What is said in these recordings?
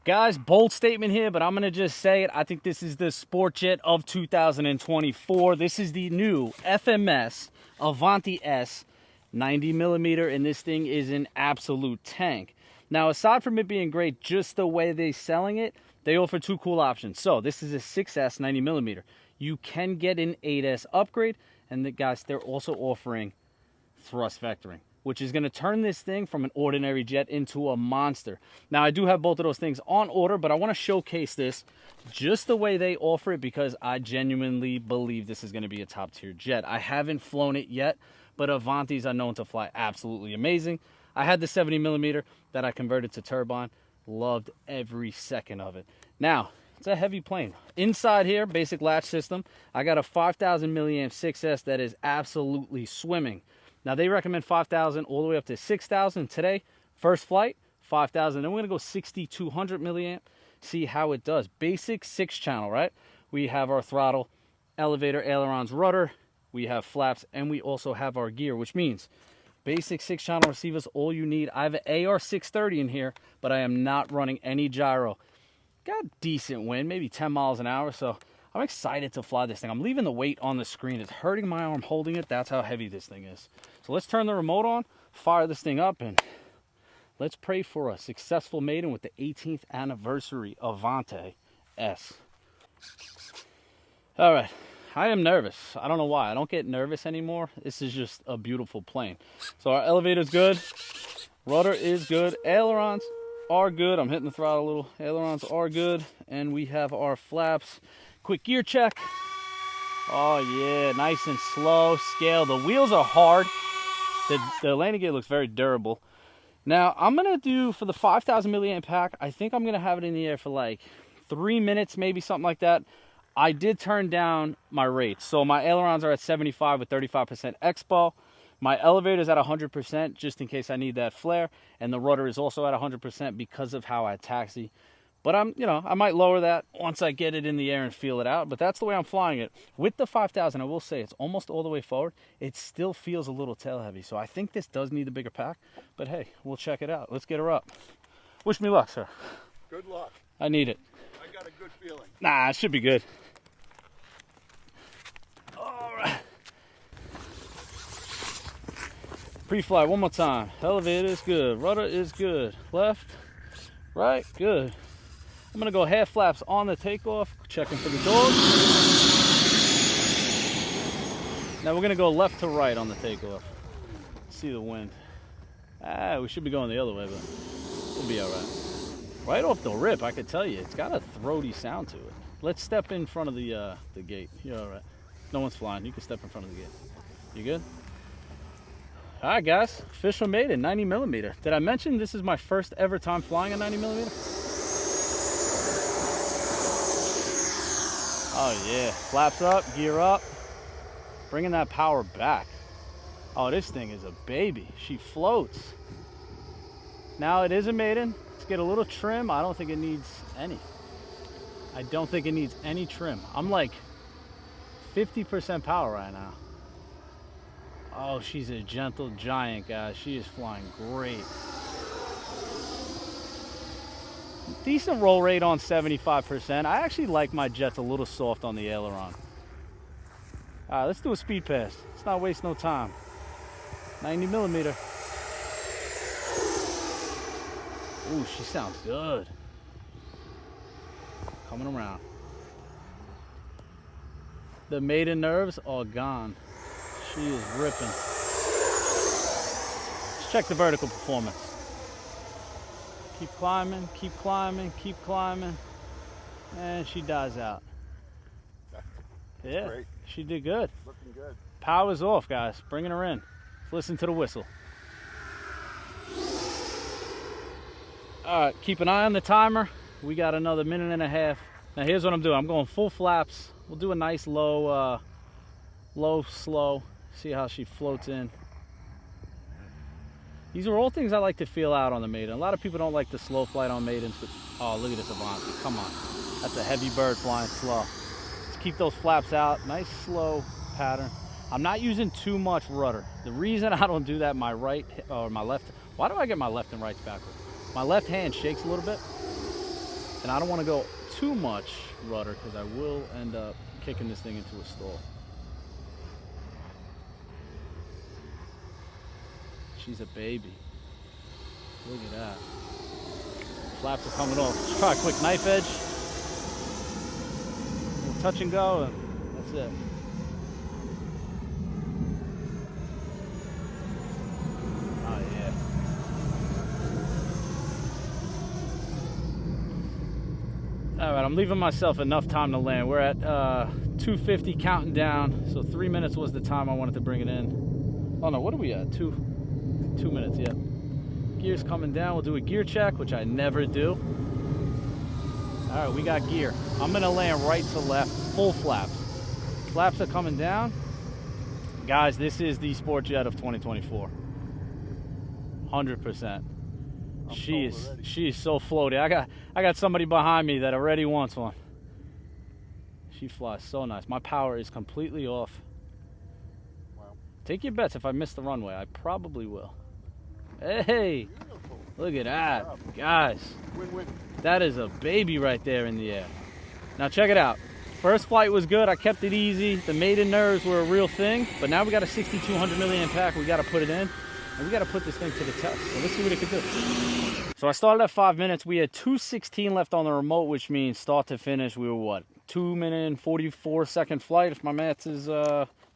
Guys, bold statement here, but I'm going to just say it. I think this is the sport jet of 2024. This is the new FMS Avanti S 90mm, and this thing is an absolute tank. Now, aside from it being great, just the way they're selling it, they offer two cool options. So this is a 6S 90mm. You can get an 8S upgrade, and guys, they're also offering thrust vectoring, which is going to turn this thing from an ordinary jet into a monster. Now, I do have both of those things on order, but I want to showcase this just the way they offer it because I genuinely believe this is going to be a top-tier jet. I haven't flown it yet, but Avantis are known to fly absolutely amazing. I had the 70mm that I converted to turbine. Loved every second of it. Now, it's a heavy plane. Inside here, basic latch system, I got a 5,000 milliamp 6S that is absolutely swimming. Now, they recommend 5,000 all the way up to 6,000. Today, first flight, 5,000. Then we're going to go 6,200 milliamp, see how it does. Basic 6-channel, right? We have our throttle, elevator, ailerons, rudder. We have flaps, and we also have our gear, which means basic 6-channel receivers, all you need. I have an AR630 in here, but I am not running any gyro. Got decent wind, maybe 10 miles an hour, so I'm excited to fly this thing. I'm leaving the weight on the screen. It's hurting my arm holding it. That's how heavy this thing is. So let's turn the remote on, fire this thing up, and let's pray for a successful maiden with the 18th anniversary Avanti S. All right. I am nervous. I don't know why. I don't get nervous anymore. This is just a beautiful plane. So our elevator's good. Rudder is good. Ailerons are good. I'm hitting the throttle a little. Ailerons are good. And we have our flaps. Quick gear check. Oh, yeah. Nice and slow. Scale. The wheels are hard. The landing gear looks very durable. Now, I'm going to do, for the 5,000 milliamp pack, I think I'm going to have it in the air for like 3 minutes, maybe something like that. I did turn down my rates. So my ailerons are at 75 with 35% expo. My elevator is at 100% just in case I need that flare. And the rudder is also at 100% because of how I taxi. But I might lower that once I get it in the air and feel it out. But that's the way I'm flying it. With the 5,000, I will say it's almost all the way forward. It still feels a little tail heavy. So I think this does need a bigger pack. But hey, we'll check it out. Let's get her up. Wish me luck, sir. Good luck. I need it. I got a good feeling. Nah, it should be good. All right. Pre-flight one more time. Elevator is good. Rudder is good. Left, right, good. I'm gonna go half flaps on the takeoff, checking for the dogs. Now we're gonna go left to right on the takeoff. See the wind. We should be going the other way, but we'll be all right. Right off the rip, I could tell you, it's got a throaty sound to it. Let's step in front of the gate. You're all right. No one's flying. You can step in front of the gate. You good? All right, guys. Official Maiden 90mm. Did I mention this is my first ever time flying a 90mm? Oh, yeah. Flaps up, gear up. Bringing that power back. Oh, this thing is a baby. She floats. Now, it is a Maiden. Let's get a little trim. I don't think it needs any. I don't think it needs any trim. I'm like 50% power right now. Oh, she's a gentle giant, guys. She is flying great. Decent roll rate on 75%. I actually like my jets a little soft on the aileron. All right, let's do a speed pass. Let's not waste no time. 90mm. Ooh, she sounds good. Coming around. The Maiden nerves are gone. She is ripping. Let's check the vertical performance. Keep climbing, keep climbing, keep climbing. And she dies out. Yeah, great. She did good. Looking good. Power's off, guys. Bringing her in. Let's listen to the whistle. All right, keep an eye on the timer. We got another minute and a half. Now here's what I'm doing. I'm going full flaps. We'll do a nice low, slow. See how she floats in. These are all things I like to feel out on the Maiden. A lot of people don't like the slow flight on Maidens, but oh, look at this Avanti. Come on. That's a heavy bird flying slow. Let's keep those flaps out. Nice slow pattern. I'm not using too much rudder. The reason I don't do that, my right or my left, why do I get my left and rights backwards? My left hand shakes a little bit. And I don't want to go too much rudder because I will end up kicking this thing into a stall. She's a baby. Look at that. Flaps are coming off. Let's try a quick knife edge. We'll touch and go, and that's it. Oh yeah. All right, I'm leaving myself enough time to land. We're at 250 counting down, so 3 minutes was the time I wanted to bring it in. Oh no, what are we at? Two minutes, yeah. Gear's coming down. We'll do a gear check, which I never do. All right, we got gear. I'm gonna land right to left, full flaps. Flaps are coming down. Guys, this is the sport jet of 2024. 100%. She is so floaty. I got somebody behind me that already wants one. She flies so nice. My power is completely off. Wow. Take your bets if I miss the runway. I probably will. Hey, Beautiful. look at that. Guys, Win-win. that is a baby right there in the air. Now check it out. First flight was good. I kept it easy. The maiden nerves were a real thing, but now we got a 6,200 milliamp pack. We got to put it in, and we got to put this thing to the test. So let's see what it can do. So I started at 5 minutes. We had 2:16 left on the remote, which means start to finish, we were what? 2 minute and 44 second flight, if my math is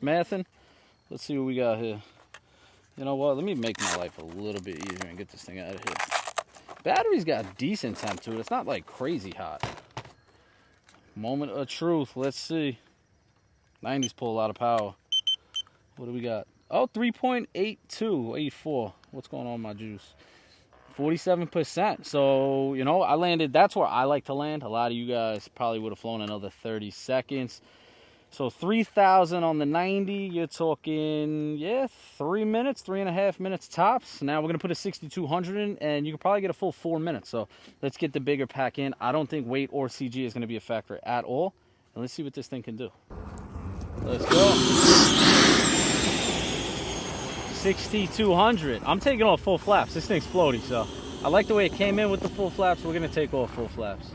mathing. Let's see what we got here. You know what? Let me make my life a little bit easier and get this thing out of here. Battery's got decent temp to it. It's not like crazy hot. Moment of truth. Let's see. 90s pull a lot of power. What do we got? Oh, 3.82, 84. What's going on with my juice? 47%. So, you know, I landed. That's where I like to land. A lot of you guys probably would have flown another 30 seconds. So 3,000 on the 90. You're talking, yeah, 3 minutes, 3.5 minutes tops. Now we're going to put a 6,200 in, and you can probably get a full 4 minutes. So let's get the bigger pack in. I don't think weight or CG is going to be a factor at all. And let's see what this thing can do. Let's go. 6,200. I'm taking off full flaps. This thing's floaty, so I like the way it came in with the full flaps. We're going to take off full flaps.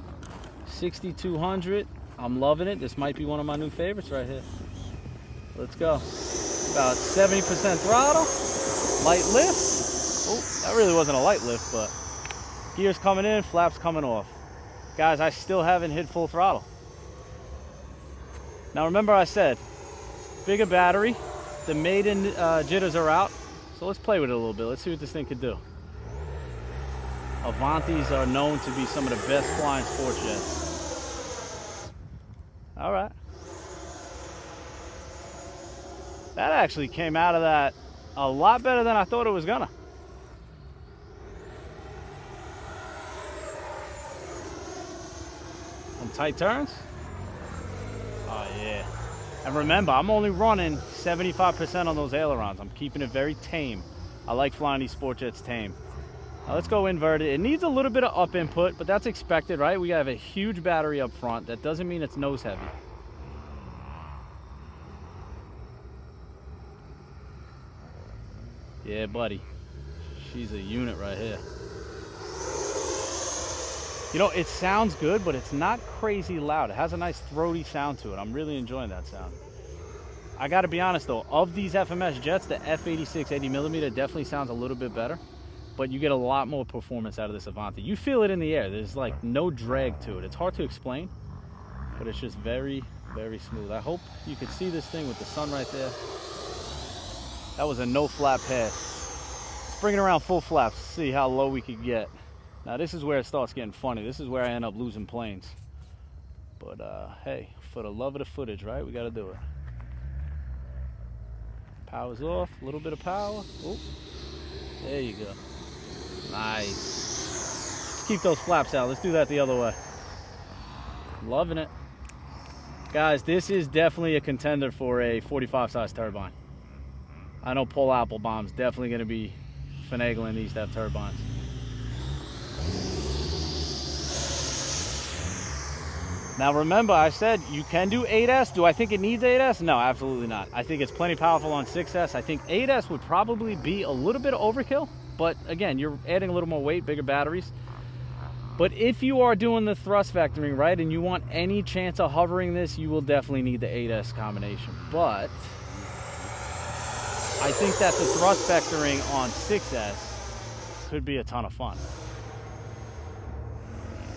6,200. I'm loving it. This might be one of my new favorites right here. Let's go. About 70% throttle. Light lift. Oh, that really wasn't a light lift, but gears coming in, flaps coming off. Guys, I still haven't hit full throttle. Now remember I said, bigger battery. The maiden jitters are out. So let's play with it a little bit. Let's see what this thing could do. Avantis are known to be some of the best flying sport jets. All right. That actually came out of that a lot better than I thought it was gonna. Some tight turns. Oh yeah. And remember, I'm only running 75% on those ailerons. I'm keeping it very tame. I like flying these sport jets tame. Now let's go inverted. It needs a little bit of up input, but that's expected, right? We have a huge battery up front. That doesn't mean it's nose heavy. Yeah, buddy. She's a unit right here. You know, it sounds good, but it's not crazy loud. It has a nice throaty sound to it. I'm really enjoying that sound. I gotta be honest though, of these FMS jets, the F86 80mm definitely sounds a little bit better. But you get a lot more performance out of this Avanti. You feel it in the air. There's like no drag to it. It's hard to explain, but it's just very, very smooth. I hope you can see this thing with the sun right there. That was a no flap pass. Let's bring it around full flaps, see how low we could get. Now this is where it starts getting funny. This is where I end up losing planes. But hey, for the love of the footage, right? We gotta do it. Power's off, a little bit of power. Oh, there you go. Nice. Let's keep those flaps out. Let's do that the other way. Loving it. Guys, this is definitely a contender for a 45 size turbine. I know Paul Applebaum's definitely going to be finagling these to have turbines. Now remember, I said you can do 8S. Do I think it needs 8S? No, absolutely not. I think it's plenty powerful on 6S. I think 8S would probably be a little bit of overkill. But again, you're adding a little more weight, bigger batteries. But if you are doing the thrust vectoring, right, and you want any chance of hovering this, you will definitely need the 8S combination. But I think that the thrust vectoring on 6S could be a ton of fun.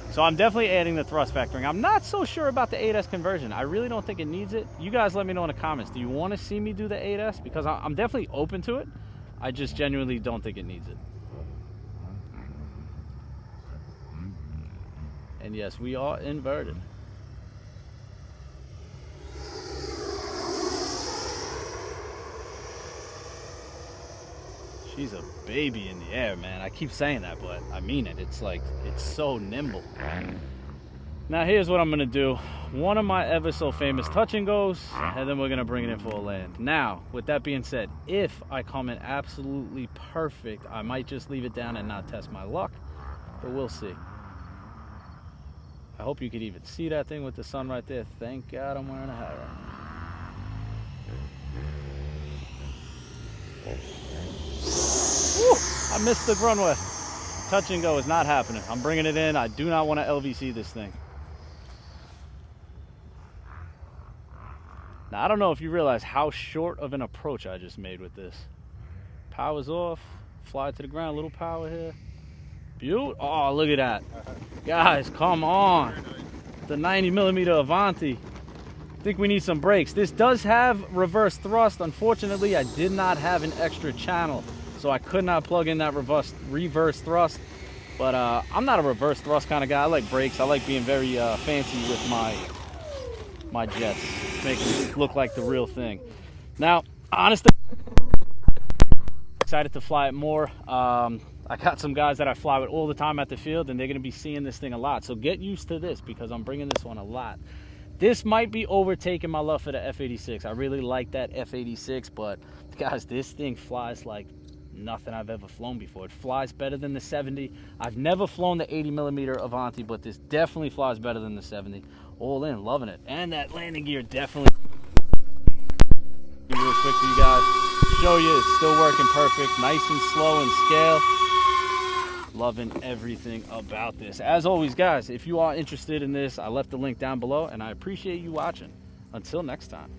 So I'm definitely adding the thrust vectoring. I'm not so sure about the 8S conversion. I really don't think it needs it. You guys let me know in the comments. Do you want to see me do the 8S? Because I'm definitely open to it. I just genuinely don't think it needs it. And yes, we are inverted. She's a baby in the air, man. I keep saying that, but I mean it. It's like, it's so nimble. Now here's what I'm gonna do. One of my ever so famous touch and goes, and then we're gonna bring it in for a land. Now, with that being said, if I come in absolutely perfect, I might just leave it down and not test my luck, but we'll see. I hope you could even see that thing with the sun right there. Thank God I'm wearing a hat right now. Woo, I missed the runway. Touch and go is not happening. I'm bringing it in. I do not want to LVC this thing. Now, I don't know if you realize how short of an approach I just made with this. Power's off. Fly to the ground. Little power here. Beautiful. Oh, look at that. Guys, come on. The 90mm Avanti. I think we need some brakes. This does have reverse thrust. Unfortunately, I did not have an extra channel, so I could not plug in that reverse thrust. But I'm not a reverse thrust kind of guy. I like brakes. I like being very fancy with my jets, making it look like the real thing. Now, honestly, excited to fly it more. I got some guys that I fly with all the time at the field, and they're going to be seeing this thing a lot. So get used to this, because I'm bringing this one a lot. This might be overtaking my love for the F86. I really like that F86, but guys, this thing flies like nothing I've ever flown before. It flies better than the 70. I've never flown the 80mm Avanti, but this definitely flies better than the 70. All in, loving it. And that landing gear definitely. Real quick for you guys, show you it's still working perfect, nice and slow in scale. Loving everything about this. As always, guys, if you are interested in this, I left the link down below, and I appreciate you watching. Until next time.